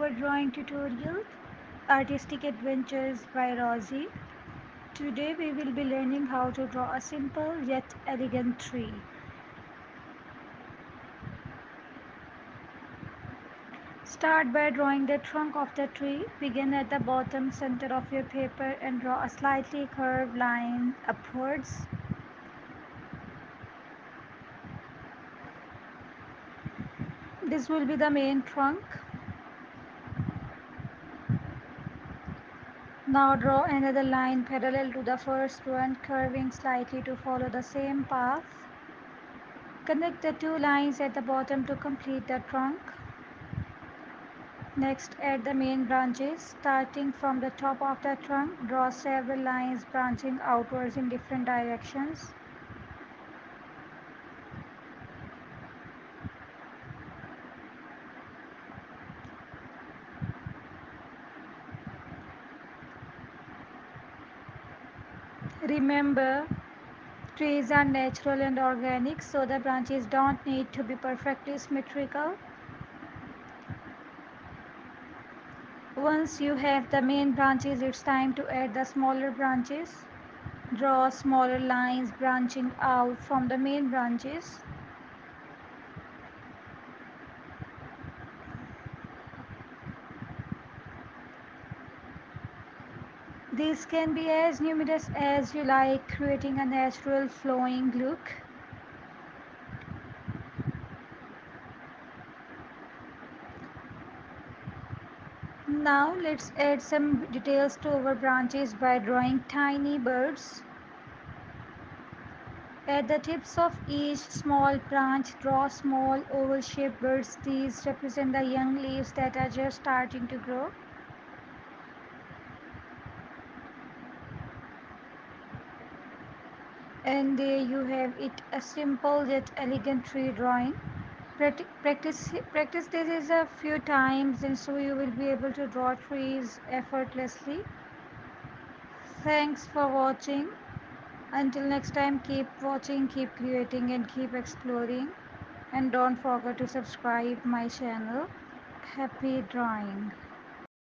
our drawing tutorial, Artistic Adventures by Rosie. Today we will be learning how to draw a simple yet elegant tree. Start by drawing the trunk of the tree. Begin at the bottom center of your paper and draw a slightly curved line upwards. This will be the main trunk. Now draw another line parallel to the first one, curving slightly to follow the same path. Connect the two lines at the bottom to complete the trunk. Next, add the main branches. Starting from the top of the trunk, draw several lines branching outwards in different directions. Remember, trees are natural and organic, so the branches don't need to be perfectly symmetrical. Once you have the main branches, it's time to add the smaller branches. Draw smaller lines branching out from the main branches. These can be as numerous as you like, creating a natural flowing look. Now let's add some details to our branches by drawing tiny birds. At the tips of each small branch, draw small oval-shaped birds. These represent the young leaves that are just starting to grow. And there you have it, a simple yet elegant tree drawing. Practice this is a few times and so you will be able to draw trees effortlessly. Thanks for watching. Until next time, keep watching, keep creating and keep exploring. And don't forget to subscribe my channel. Happy drawing.